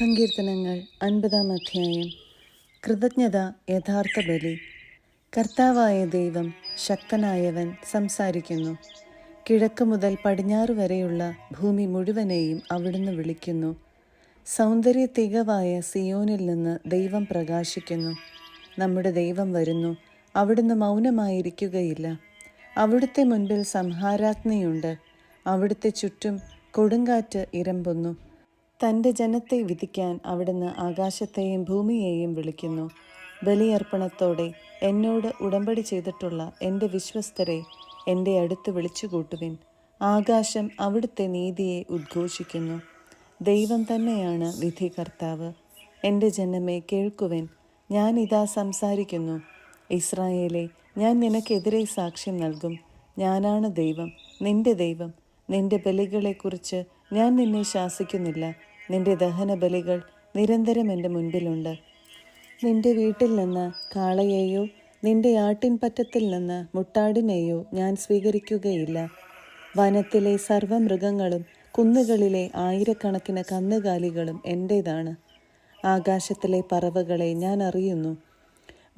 സങ്കീർത്തനങ്ങൾ 50-ാം അധ്യായം. കൃതജ്ഞത യഥാർത്ഥ ബലി. കർത്താവായ ദൈവം ശക്തനായവൻ സംസാരിക്കുന്നു. കിഴക്ക് മുതൽ പടിഞ്ഞാറ് വരെയുള്ള ഭൂമി മുഴുവനെയും അവിടുന്ന് വിളിക്കുന്നു. സൗന്ദര്യ തികവായ സിയോനിൽ നിന്ന് ദൈവം പ്രകാശിക്കുന്നു. നമ്മുടെ ദൈവം വരുന്നു, അവിടുന്ന് മൗനമായിരിക്കുകയില്ല. അവിടുത്തെ മുൻപിൽ സംഹാരാഗ്നിയുണ്ട്, അവിടുത്തെ ചുറ്റും കൊടുങ്കാറ്റ് ഇരമ്പുന്നു. തൻ്റെ ജനത്തെ വിധിക്കാൻ അവിടുന്ന് ആകാശത്തെയും ഭൂമിയെയും വിളിക്കുന്നു. ബലിയർപ്പണത്തോടെ എന്നോട് ഉടമ്പടി ചെയ്തിട്ടുള്ള എൻ്റെ വിശ്വസ്തരെ എൻ്റെ അടുത്ത് വിളിച്ചുകൂട്ടുവിൻ. ആകാശം അവിടുത്തെ നീതിയെ ഉദ്ഘോഷിക്കുന്നു. ദൈവം തന്നെയാണ് വിധികർത്താവ്. എൻ്റെ ജനമേ കേൾക്കുവിൻ, ഞാനിതാ സംസാരിക്കുന്നു. ഇസ്രായേലേ, ഞാൻ നിനക്കെതിരെ സാക്ഷ്യം നൽകും. ഞാനാണ് ദൈവം, നിന്റെ ദൈവം. നിന്റെ ബലികളെക്കുറിച്ച് ഞാൻ നിന്നെ ശാസിക്കുന്നില്ല. നിന്റെ ദഹനബലികൾ നിരന്തരം എൻ്റെ മുൻപിലുണ്ട്. നിന്റെ വീട്ടിൽ നിന്ന് കാളയെയോ നിന്റെ ആട്ടിൻപറ്റത്തിൽ നിന്ന് മുട്ടാടിനെയോ ഞാൻ സ്വീകരിക്കുകയില്ല. വനത്തിലെ സർവ്വമൃഗങ്ങളും കുന്നുകളിലെ ആയിരക്കണക്കിന് കന്നുകാലികളും എൻ്റേതാണ്. ആകാശത്തിലെ പറവകളെ ഞാൻ അറിയുന്നു.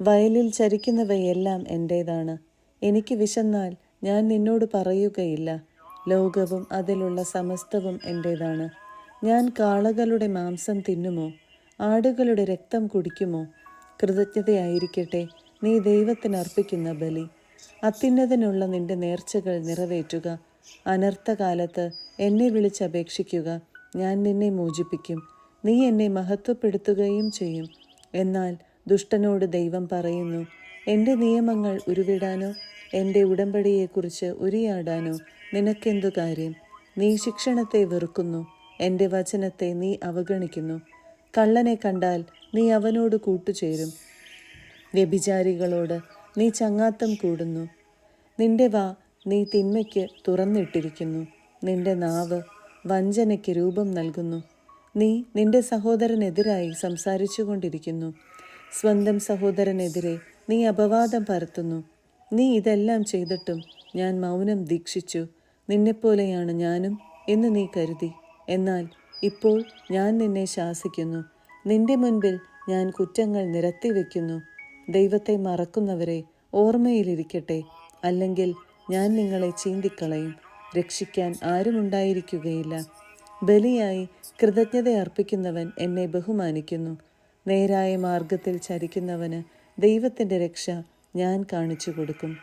വയലിൽ ചരിക്കുന്നവയെല്ലാം എൻ്റേതാണ്. എനിക്ക് വിശന്നാൽ ഞാൻ നിന്നോട് പറയുകയില്ല. ലോകവും അതിലുള്ള സമസ്തവും എൻ്റേതാണ്. ഞാൻ കാളകളുടെ മാംസം തിന്നുമോ? ആടുകളുടെ രക്തം കുടിക്കുമോ? കൃതജ്ഞതയായിരിക്കട്ടെ നീ ദൈവത്തിന് അർപ്പിക്കുന്ന ബലി. അത്യുന്നതനുള്ള നിന്റെ നേർച്ചകൾ നിറവേറ്റുക. അനർത്ഥകാലത്ത് എന്നെ വിളിച്ചപേക്ഷിക്കുക, ഞാൻ നിന്നെ മോചിപ്പിക്കും. നീ എന്നെ മഹത്വപ്പെടുത്തുകയും ചെയ്യും. എന്നാൽ ദുഷ്ടനോട് ദൈവം പറയുന്നു, എൻ്റെ നിയമങ്ങൾ ഉരുവിടാനോ എൻ്റെ ഉടമ്പടിയെക്കുറിച്ച് ഉരിയാടാനോ നിനക്കെന്തു കാര്യം? നീ ശിക്ഷണത്തെ വെറുക്കുന്നു, എൻ്റെ വചനത്തെ നീ അവഗണിക്കുന്നു. കള്ളനെ കണ്ടാൽ നീ അവനോട് കൂട്ടുചേരും. വ്യഭിചാരികളോട് നീ ചങ്ങാത്തം കൂടുന്നു. നിന്റെ വാ നീ തിന്മയ്ക്ക് തുറന്നിട്ടിരിക്കുന്നു. നിന്റെ നാവ് വഞ്ചനയ്ക്ക് രൂപം നൽകുന്നു. നീ നിന്റെ സഹോദരനെതിരായി സംസാരിച്ചു കൊണ്ടിരിക്കുന്നു. സ്വന്തം സഹോദരനെതിരെ നീ അപവാദം പരത്തുന്നു. നീ ഇതെല്ലാം ചെയ്തിട്ടും ഞാൻ മൗനം ദീക്ഷിച്ചു. നിന്നെപ്പോലെയാണ് ഞാനും എന്ന് നീ കരുതി. എന്നാൽ ഇപ്പോൾ ഞാൻ നിന്നെ ശാസിക്കുന്നു. നിന്റെ മുൻപിൽ ഞാൻ കുറ്റങ്ങൾ നിരത്തിവെക്കുന്നു. ദൈവത്തെ മറക്കുന്നവരെ ഓർമ്മയിലിരിക്കട്ടെ, അല്ലെങ്കിൽ ഞാൻ നിങ്ങളെ ചീന്തിക്കളയും. രക്ഷിക്കാൻ ആരുമുണ്ടായിരിക്കുകയില്ല. ബലിയായി കൃതജ്ഞത അർപ്പിക്കുന്നവൻ എന്നെ ബഹുമാനിക്കുന്നു. നേരായ മാർഗത്തിൽ ചരിക്കുന്നവന് ദൈവത്തിൻ്റെ രക്ഷ ഞാൻ കാണിച്ചു കൊടുക്കും.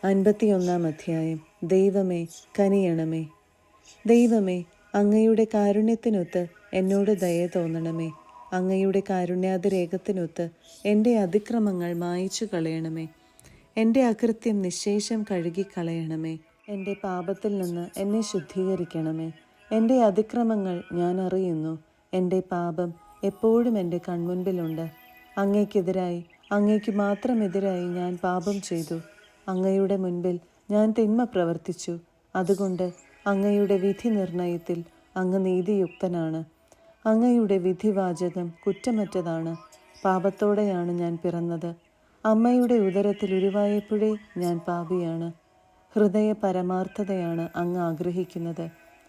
51-ാം അധ്യായം. ദൈവമേ കനിയണമേ. ദൈവമേ, അങ്ങയുടെ കാരുണ്യത്തിനൊത്ത് എന്നോട് ദയ തോന്നണമേ. അങ്ങയുടെ കാരുണ്യാതിരേകത്തിനൊത്ത് എൻ്റെ അതിക്രമങ്ങൾ മായിച്ചു കളയണമേ. എൻ്റെ അകൃത്യം നിശ്ശേഷം കഴുകിക്കളയണമേ. എൻ്റെ പാപത്തിൽ നിന്ന് എന്നെ ശുദ്ധീകരിക്കണമേ. എൻ്റെ അതിക്രമങ്ങൾ ഞാൻ അറിയുന്നു. എൻ്റെ പാപം എപ്പോഴും എൻ്റെ കൺമുൻപിലുണ്ട്. അങ്ങയ്ക്കെതിരായി, അങ്ങയ്ക്ക് മാത്രമെതിരായി ഞാൻ പാപം ചെയ്തു. അങ്ങയുടെ മുൻപിൽ ഞാൻ തിന്മ പ്രവർത്തിച്ചു. അതുകൊണ്ട് അങ്ങയുടെ വിധി നിർണയത്തിൽ അങ്ങ് നീതിയുക്തനാണ്. അങ്ങയുടെ വിധിവാചകം കുറ്റമറ്റതാണ്. പാപത്തോടെയാണ് ഞാൻ പിറന്നത്. അമ്മയുടെ ഉദരത്തിൽ ഉരുവായപ്പോഴേ ഞാൻ പാപിയാണ്. ഹൃദയ പരമാർത്ഥതയാണ് അങ്ങ് ആഗ്രഹിക്കുന്നത്.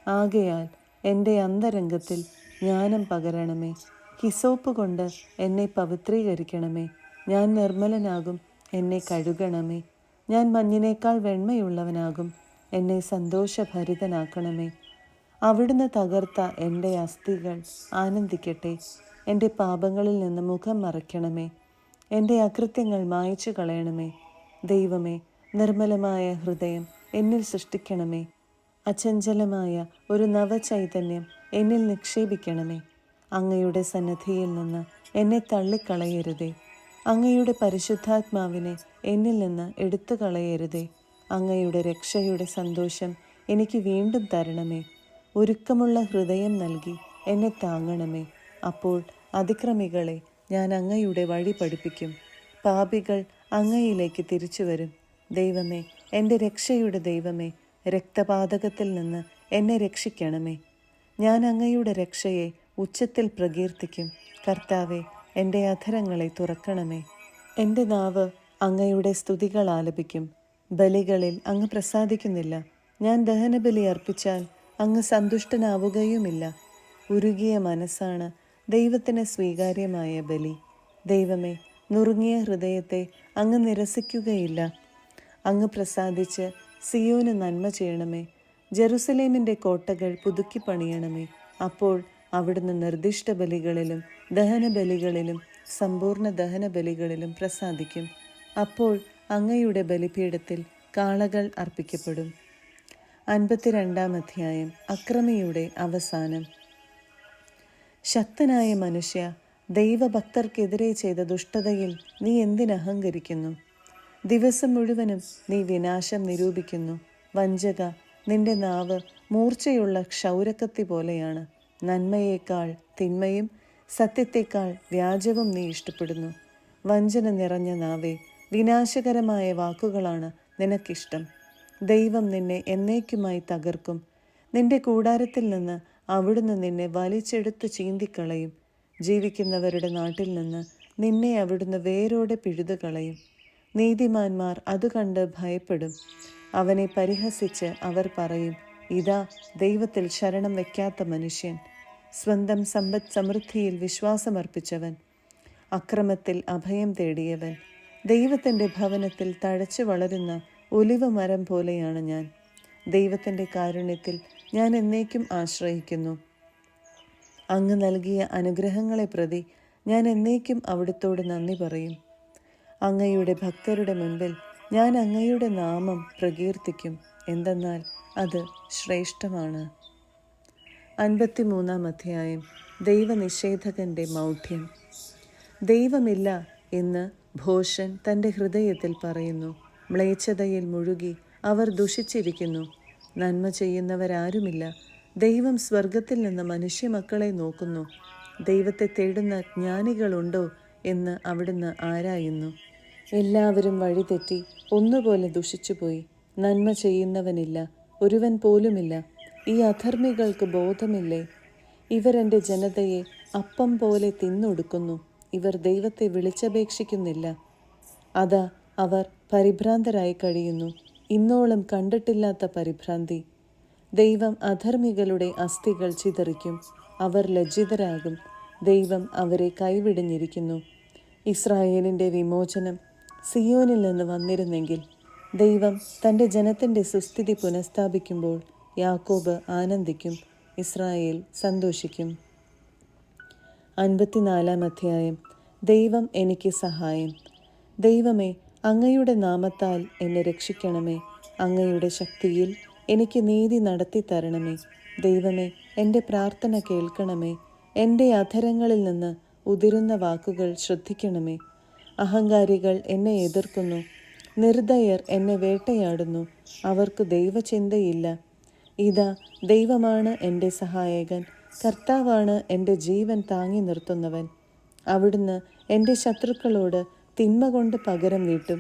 ആകയാൽ എൻ്റെ അന്തരംഗത്തിൽ ജ്ഞാനം പകരണമേ. ഹിസോപ്പ് കൊണ്ട് എന്നെ പവിത്രീകരിക്കണമേ. ഞാൻ നിർമ്മലനാകും, എന്നെ കഴുകണമേ. ഞാൻ മഞ്ഞിനേക്കാൾ വെണ്മയുള്ളവനാകും, എന്നെ സന്തോഷഭരിതനാക്കണമേ. അവിടുന്ന് തകർത്ത എൻ്റെ അസ്ഥികൾ ആനന്ദിക്കട്ടെ. എൻ്റെ പാപങ്ങളിൽ നിന്ന് മുഖം മറയ്ക്കണമേ. എൻ്റെ അകൃത്യങ്ങൾ മായ്ച്ചു കളയണമേ. ദൈവമേ, നിർമ്മലമായ ഹൃദയം എന്നിൽ സൃഷ്ടിക്കണമേ. അചഞ്ചലമായ ഒരു നവചൈതന്യം എന്നിൽ നിക്ഷേപിക്കണമേ. അങ്ങയുടെ സന്നിധിയിൽ നിന്ന് എന്നെ തള്ളിക്കളയരുതേ. അങ്ങയുടെ പരിശുദ്ധാത്മാവിനെ എന്നിൽ നിന്ന് എടുത്തു കളയരുതേ. അങ്ങയുടെ രക്ഷയുടെ സന്തോഷം എനിക്ക് വീണ്ടും തരണമേ. ഒരുക്കമുള്ള ഹൃദയം നൽകി എന്നെ താങ്ങണമേ. അപ്പോൾ അതിക്രമികളെ ഞാൻ അങ്ങയുടെ വഴി പഠിപ്പിക്കും. പാപികൾ അങ്ങയിലേക്ക് തിരിച്ചു വരും. ദൈവമേ, എൻ്റെ രക്ഷയുടെ ദൈവമേ, രക്തപാതകത്തിൽ നിന്ന് എന്നെ രക്ഷിക്കണമേ. ഞാൻ അങ്ങയുടെ രക്ഷയെ ഉച്ചത്തിൽ പ്രകീർത്തിക്കും. കർത്താവെ, എൻ്റെ അധരങ്ങളെ തുറക്കണമേ. എൻ്റെ നാവ് അങ്ങയുടെ സ്തുതികൾ ആലപിക്കും. ബലികളിൽ അങ്ങ് പ്രസാദിക്കുന്നില്ല. ഞാൻ ദഹനബലി അർപ്പിച്ചാൽ അങ്ങ് സന്തുഷ്ടനാവുകയുമില്ല. ഉരുകിയ മനസ്സാണ് ദൈവത്തിന് സ്വീകാര്യമായ ബലി. ദൈവമേ, നുറുങ്ങിയ ഹൃദയത്തെ അങ്ങ് നിരസിക്കുകയില്ല. അങ്ങ് പ്രസാദിച്ച് സിയോന് നന്മ ചെയ്യണമേ. ജെറുസലേമിൻ്റെ കോട്ടകൾ പുതുക്കി പണിയണമേ. അപ്പോൾ അവിടുന്ന് നിർദ്ദിഷ്ട ബലികളിലും ദഹനബലികളിലും സമ്പൂർണ്ണ ദഹനബലികളിലും പ്രസാദിക്കും. അപ്പോൾ അങ്ങയുടെ ബലിപീഠത്തിൽ കാളകൾ അർപ്പിക്കപ്പെടും. 52-ാം അധ്യായം. അക്രമിയുടെ അവസാനം. ശക്തനായ മനുഷ്യ, ദൈവഭക്തർക്കെതിരെ ചെയ്ത ദുഷ്ടതയിൽ നീ എന്തിനഹങ്കരിക്കുന്നു? ദിവസം മുഴുവനും നീ വിനാശം നിരൂപിക്കുന്നു. വഞ്ചക, നിന്റെ നാവ് മൂർച്ചയുള്ള ക്ഷൗരക്കത്തി പോലെയാണ്. നന്മയേക്കാൾ തിന്മയും സത്യത്തേക്കാൾ വ്യാജവും നീ ഇഷ്ടപ്പെടുന്നു. വഞ്ചന നിറഞ്ഞ നാവേ, വിനാശകരമായ വാക്കുകളാണ് നിനക്കിഷ്ടം. ദൈവം നിന്നെ എന്നേക്കുമായി തകർക്കും. നിന്റെ കൂടാരത്തിൽ നിന്ന് അവിടുന്ന് നിന്നെ വലിച്ചെടുത്ത് ചീന്തിക്കളയും. ജീവിക്കുന്നവരുടെ നാട്ടിൽ നിന്ന് നിന്നെ അവിടുന്ന് വേരോടെ പിഴുതുകളയും. നീതിമാന്മാർ അത് കണ്ട് ഭയപ്പെടും. അവനെ പരിഹസിച്ച് അവർ പറയും, ഇതാ ദൈവത്തിൽ ശരണം വയ്ക്കാത്ത മനുഷ്യൻ, സ്വന്തം സമ്പദ് സമൃദ്ധിയിൽ വിശ്വാസമർപ്പിച്ചവൻ, അക്രമത്തിൽ അഭയം തേടിയവൻ. ദൈവത്തിൻ്റെ ഭവനത്തിൽ തഴച്ചു വളരുന്ന ഒലിവ മരം പോലെയാണ് ഞാൻ. ദൈവത്തിൻ്റെ കാരുണ്യത്തിൽ ഞാൻ എന്നേക്കും ആശ്രയിക്കുന്നു. അങ്ങ് നൽകിയ അനുഗ്രഹങ്ങളെ പ്രതി ഞാൻ എന്നേക്കും അവിടുത്തോട് നന്ദി പറയും. അങ്ങയുടെ ഭക്തരുടെ മുൻപിൽ ഞാൻ അങ്ങയുടെ നാമം പ്രകീർത്തിക്കും. എന്തെന്നാൽ അത് ശ്രേഷ്ഠമാണ്. 53-ാം അധ്യായം. ദൈവനിഷേധകന്റെ മൗഢ്യം. ദൈവമില്ല എന്ന് ഭോഷൻ തൻ്റെ ഹൃദയത്തിൽ പറയുന്നു. മ്ലേച്ഛതയിൽ മുഴുകി അവർ ദുഷിച്ചിരിക്കുന്നു. നന്മ ചെയ്യുന്നവരാരുമില്ല. ദൈവം സ്വർഗത്തിൽ നിന്ന് മനുഷ്യമക്കളെ നോക്കുന്നു. ദൈവത്തെ തേടുന്ന ജ്ഞാനികളുണ്ടോ എന്ന് അവിടുന്ന് ആരായുന്നു. എല്ലാവരും വഴിതെറ്റി ഒന്നുപോലെ ദുഷിച്ചുപോയി. നന്മ ചെയ്യുന്നവനില്ല, ഒരുവൻ പോലുമില്ല. ഈ അധർമ്മികൾക്ക് ബോധമില്ലേ? ഇവരെൻ്റെ ജനതയെ അപ്പം പോലെ തിന്നൊടുക്കുന്നു. ഇവർ ദൈവത്തെ വിളിച്ചപേക്ഷിക്കുന്നില്ല. അതാ അവർ പരിഭ്രാന്തരായി കഴിയുന്നു. ഇന്നോളം കണ്ടിട്ടില്ലാത്ത പരിഭ്രാന്തി. ദൈവം അധർമ്മികളുടെ അസ്ഥികൾ ചിതറിക്കും. അവർ ലജ്ജിതരാകും. ദൈവം അവരെ കൈവിടിഞ്ഞിരിക്കുന്നു. ഇസ്രായേലിൻ്റെ വിമോചനം സിയോനിൽ നിന്ന് വന്നിരുന്നെങ്കിൽ. ദൈവം തൻ്റെ ജനത്തിൻ്റെ സുസ്ഥിതി പുനഃസ്ഥാപിക്കുമ്പോൾ യാക്കോബ് ആനന്ദിക്കും, ഇസ്രായേൽ സന്തോഷിക്കും. 54-ാം അധ്യായം. ദൈവം എനിക്ക് സഹായം. ദൈവമേ, അങ്ങയുടെ നാമത്താൽ എന്നെ രക്ഷിക്കണമേ. അങ്ങയുടെ ശക്തിയിൽ എനിക്ക് നീതി നടത്തി തരണമേ. ദൈവമേ, എൻ്റെ പ്രാർത്ഥന കേൾക്കണമേ. എൻ്റെ അധരങ്ങളിൽ നിന്ന് ഉതിരുന്ന വാക്കുകൾ ശ്രദ്ധിക്കണമേ. അഹങ്കാരികൾ എന്നെ എതിർക്കുന്നു. നിർദ്ദയർ എന്നെ വേട്ടയാടുന്നു. അവർക്ക് ദൈവചിന്തയില്ല. ഇതാ ദൈവമാണ് എൻ്റെ സഹായകൻ. കർത്താവാണ് എൻ്റെ ജീവൻ താങ്ങി നിർത്തുന്നവൻ. അവിടുന്ന് എൻ്റെ ശത്രുക്കളോട് തിന്മ കൊണ്ട് പകരം വീട്ടും.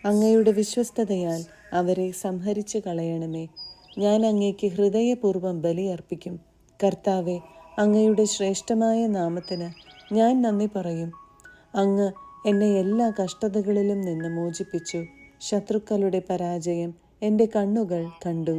അങ്ങയുടെ വിശ്വസ്തതയാൽ അവരെ സംഹരിച്ചു കളയണമേ. ഞാൻ അങ്ങേക്ക് ഹൃദയപൂർവ്വം ബലിയർപ്പിക്കും. കർത്താവെ, അങ്ങയുടെ ശ്രേഷ്ഠമായ നാമത്തിന് ഞാൻ നന്ദി പറയും. അങ്ങ് എന്നെ എല്ലാ കഷ്ടതകളിലും നിന്ന് മോചിപ്പിച്ചു. ശത്രുക്കളുടെ പരാജയം എൻ്റെ കണ്ണുകൾ കണ്ടു.